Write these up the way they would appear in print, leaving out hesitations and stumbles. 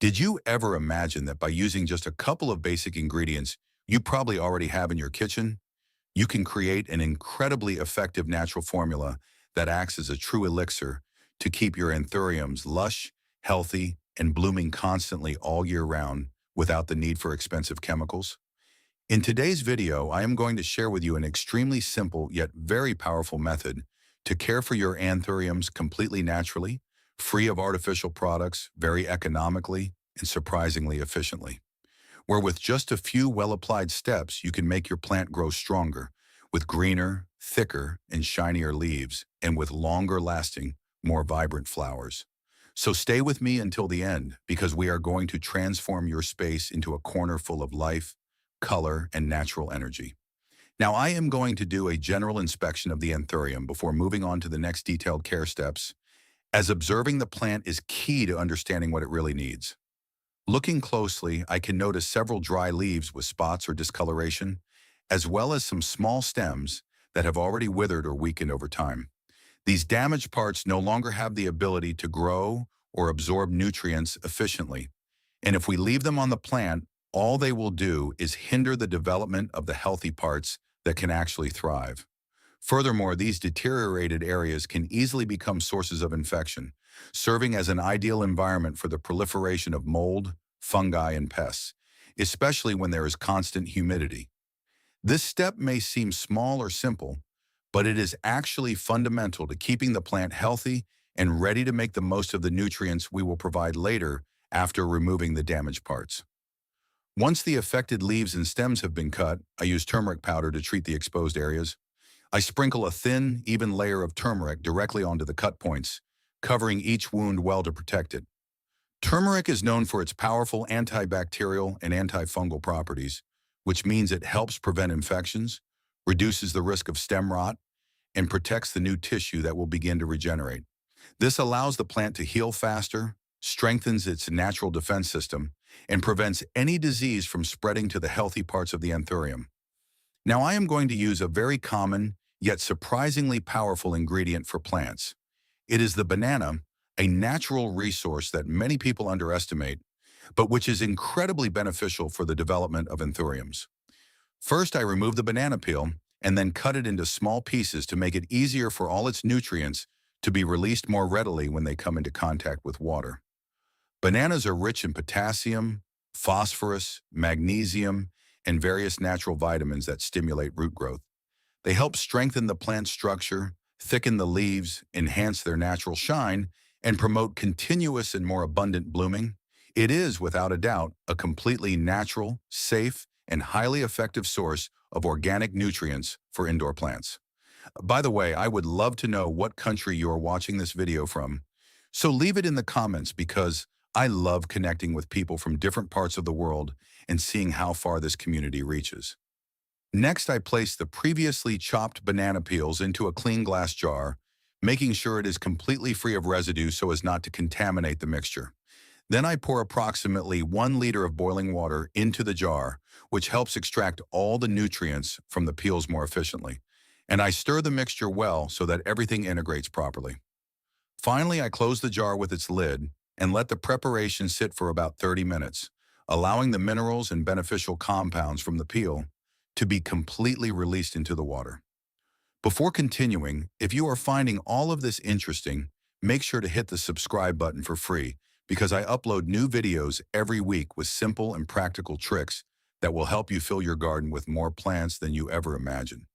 Did you ever imagine that by using just a couple of basic ingredients you probably already have in your kitchen, you can create an incredibly effective natural formula that acts as a true elixir to keep your anthuriums lush, healthy, and blooming constantly all year round without the need for expensive chemicals? In today's video, I am going to share with you an extremely simple yet very powerful method to care for your anthuriums completely naturally, free of artificial products, very economically, and surprisingly efficiently, where with just a few well-applied steps you can make your plant grow stronger, with greener, thicker, and shinier leaves, and with longer-lasting, more vibrant flowers. So stay with me until the end, because we are going to transform your space into a corner full of life, color, and natural energy. Now, I am going to do a general inspection of the anthurium before moving on to the next detailed care steps, as observing the plant is key to understanding what it really needs. Looking closely, I can notice several dry leaves with spots or discoloration, as well as some small stems that have already withered or weakened over time. These damaged parts no longer have the ability to grow or absorb nutrients efficiently, and if we leave them on the plant, all they will do is hinder the development of the healthy parts that can actually thrive. Furthermore, these deteriorated areas can easily become sources of infection, serving as an ideal environment for the proliferation of mold, fungi, and pests, especially when there is constant humidity. This step may seem small or simple, but it is actually fundamental to keeping the plant healthy and ready to make the most of the nutrients we will provide later after removing the damaged parts. Once the affected leaves and stems have been cut, I use turmeric powder to treat the exposed areas. I sprinkle a thin, even layer of turmeric directly onto the cut points, covering each wound well to protect it. Turmeric is known for its powerful antibacterial and antifungal properties, which means it helps prevent infections, reduces the risk of stem rot, and protects the new tissue that will begin to regenerate. This allows the plant to heal faster, strengthens its natural defense system, and prevents any disease from spreading to the healthy parts of the anthurium. Now, I am going to use a very common, yet surprisingly powerful ingredient for plants. It is the banana, a natural resource that many people underestimate, but which is incredibly beneficial for the development of anthuriums. First, I remove the banana peel and then cut it into small pieces to make it easier for all its nutrients to be released more readily when they come into contact with water. Bananas are rich in potassium, phosphorus, magnesium, and various natural vitamins that stimulate root growth. They help strengthen the plant structure, thicken the leaves, enhance their natural shine, and promote continuous and more abundant blooming. It is, without a doubt, a completely natural, safe, and highly effective source of organic nutrients for indoor plants. By the way, I would love to know what country you are watching this video from, so leave it in the comments, because I love connecting with people from different parts of the world and seeing how far this community reaches. Next, I place the previously chopped banana peels into a clean glass jar, making sure it is completely free of residue so as not to contaminate the mixture. Then I pour approximately 1 liter of boiling water into the jar, which helps extract all the nutrients from the peels more efficiently. And I stir the mixture well so that everything integrates properly. Finally, I close the jar with its lid and let the preparation sit for about 30 minutes, allowing the minerals and beneficial compounds from the peel to be completely released into the water. Before continuing, if you are finding all of this interesting, make sure to hit the subscribe button for free, because I upload new videos every week with simple and practical tricks that will help you fill your garden with more plants than you ever imagined.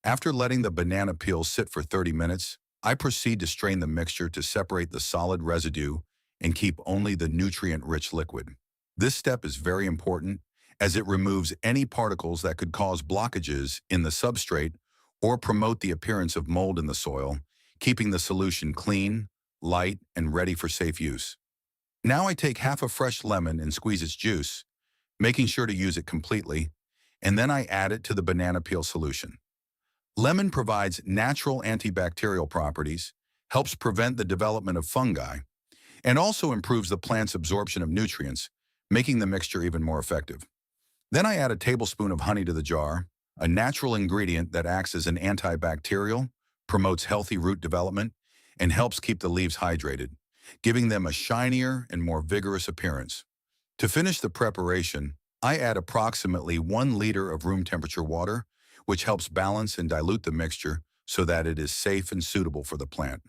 After letting the banana peel sit for 30 minutes, I proceed to strain the mixture to separate the solid residue and keep only the nutrient-rich liquid. This step is very important, as it removes any particles that could cause blockages in the substrate or promote the appearance of mold in the soil, keeping the solution clean, light, and ready for safe use. Now I take half a fresh lemon and squeeze its juice, making sure to use it completely, and then I add it to the banana peel solution. Lemon provides natural antibacterial properties, helps prevent the development of fungi, and also improves the plant's absorption of nutrients, making the mixture even more effective. Then I add a tablespoon of honey to the jar, a natural ingredient that acts as an antibacterial, promotes healthy root development, and helps keep the leaves hydrated. giving them a shinier and more vigorous appearance. To finish the preparation, I add approximately 1 liter of room temperature water, which helps balance and dilute the mixture so that it is safe and suitable for the plant.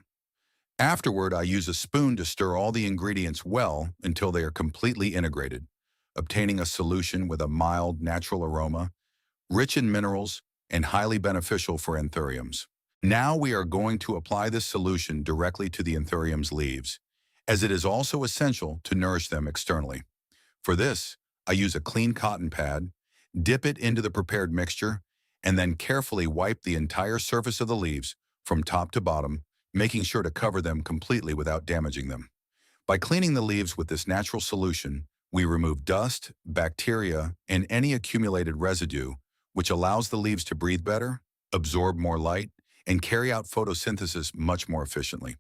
Afterward, I use a spoon to stir all the ingredients well until they are completely integrated, obtaining a solution with a mild, natural aroma, rich in minerals, and highly beneficial for anthuriums. Now we are going to apply this solution directly to the anthurium's leaves, as it is also essential to nourish them externally. For this, I use a clean cotton pad, dip it into the prepared mixture, and then carefully wipe the entire surface of the leaves from top to bottom, making sure to cover them completely without damaging them. By cleaning the leaves with this natural solution, we remove dust, bacteria, and any accumulated residue, which allows the leaves to breathe better, absorb more light, and carry out photosynthesis much more efficiently.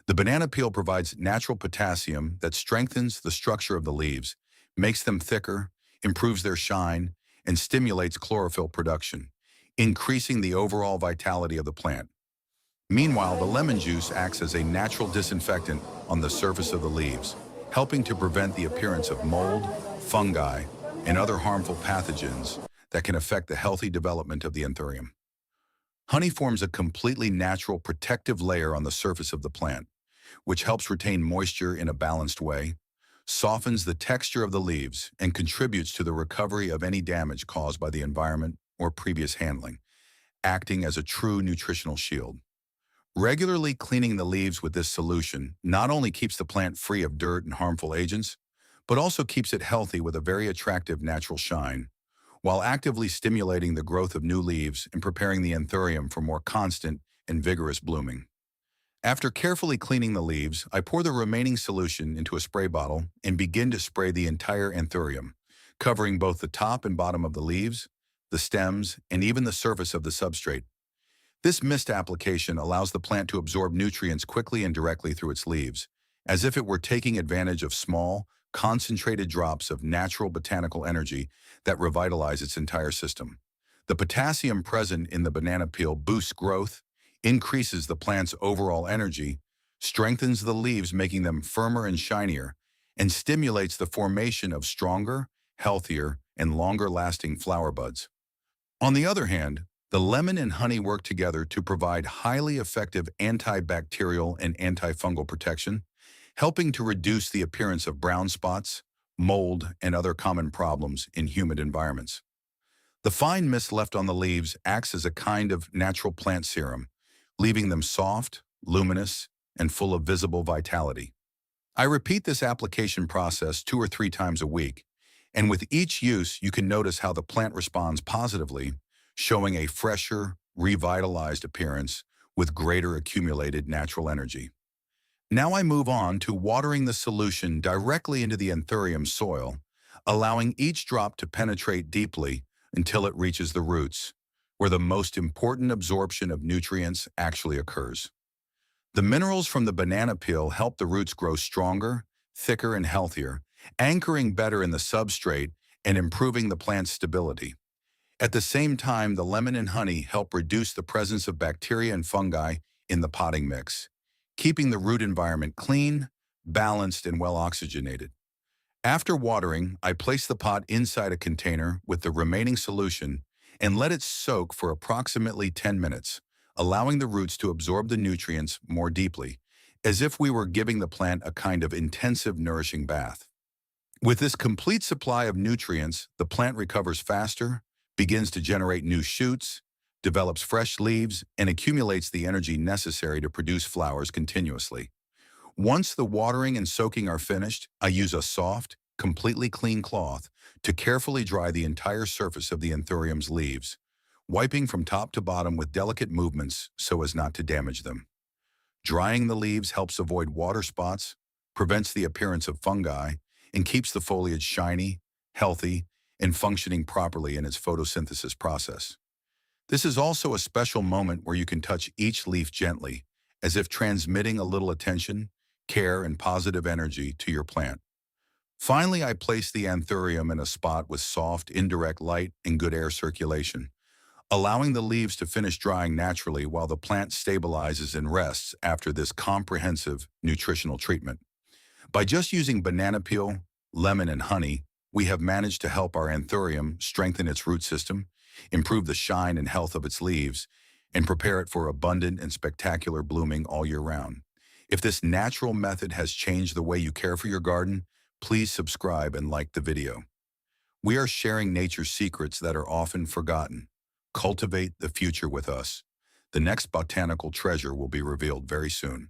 The banana peel provides natural potassium that strengthens the structure of the leaves, makes them thicker, improves their shine, and stimulates chlorophyll production, increasing the overall vitality of the plant. Meanwhile, the lemon juice acts as a natural disinfectant on the surface of the leaves, helping to prevent the appearance of mold, fungi, and other harmful pathogens that can affect the healthy development of the anthurium. Honey forms a completely natural protective layer on the surface of the plant, which helps retain moisture in a balanced way, softens the texture of the leaves, and contributes to the recovery of any damage caused by the environment or previous handling, acting as a true nutritional shield. Regularly cleaning the leaves with this solution not only keeps the plant free of dirt and harmful agents, but also keeps it healthy with a very attractive natural shine, while actively stimulating the growth of new leaves and preparing the anthurium for more constant and vigorous blooming. After carefully cleaning the leaves, I pour the remaining solution into a spray bottle and begin to spray the entire anthurium, covering both the top and bottom of the leaves, the stems, and even the surface of the substrate. This mist application allows the plant to absorb nutrients quickly and directly through its leaves, as if it were taking advantage of small, concentrated drops of natural botanical energy that revitalize its entire system. The potassium present in the banana peel boosts growth, increases the plant's overall energy, strengthens the leaves making them firmer and shinier, and stimulates the formation of stronger, healthier, and longer-lasting flower buds. On the other hand, the lemon and honey work together to provide highly effective antibacterial and antifungal protection, helping to reduce the appearance of brown spots, mold, and other common problems in humid environments. The fine mist left on the leaves acts as a kind of natural plant serum, leaving them soft, luminous, and full of visible vitality. I repeat this application process 2 or 3 times a week, and with each use you can notice how the plant responds positively, showing a fresher, revitalized appearance with greater accumulated natural energy. Now I move on to watering the solution directly into the anthurium soil, allowing each drop to penetrate deeply until it reaches the roots, where the most important absorption of nutrients actually occurs. The minerals from the banana peel help the roots grow stronger, thicker, and healthier, anchoring better in the substrate and improving the plant's stability. At the same time, the lemon and honey help reduce the presence of bacteria and fungi in the potting mix, keeping the root environment clean, balanced, and well oxygenated. After watering, I place the pot inside a container with the remaining solution and let it soak for approximately 10 minutes, allowing the roots to absorb the nutrients more deeply, as if we were giving the plant a kind of intensive nourishing bath. With this complete supply of nutrients, the plant recovers faster, begins to generate new shoots, develops fresh leaves, and accumulates the energy necessary to produce flowers continuously. Once the watering and soaking are finished, I use a soft, completely clean cloth to carefully dry the entire surface of the anthurium's leaves, wiping from top to bottom with delicate movements so as not to damage them. Drying the leaves helps avoid water spots, prevents the appearance of fungi, and keeps the foliage shiny, healthy, and functioning properly in its photosynthesis process. This is also a special moment where you can touch each leaf gently, as if transmitting a little attention, care, and positive energy to your plant. Finally, I place the anthurium in a spot with soft, indirect light and good air circulation, allowing the leaves to finish drying naturally while the plant stabilizes and rests after this comprehensive nutritional treatment. By just using banana peel, lemon, and honey, we have managed to help our anthurium strengthen its root system, improve the shine and health of its leaves, and prepare it for abundant and spectacular blooming all year round. If this natural method has changed the way you care for your garden, please subscribe and like the video. We are sharing nature's secrets that are often forgotten. Cultivate the future with us. The next botanical treasure will be revealed very soon.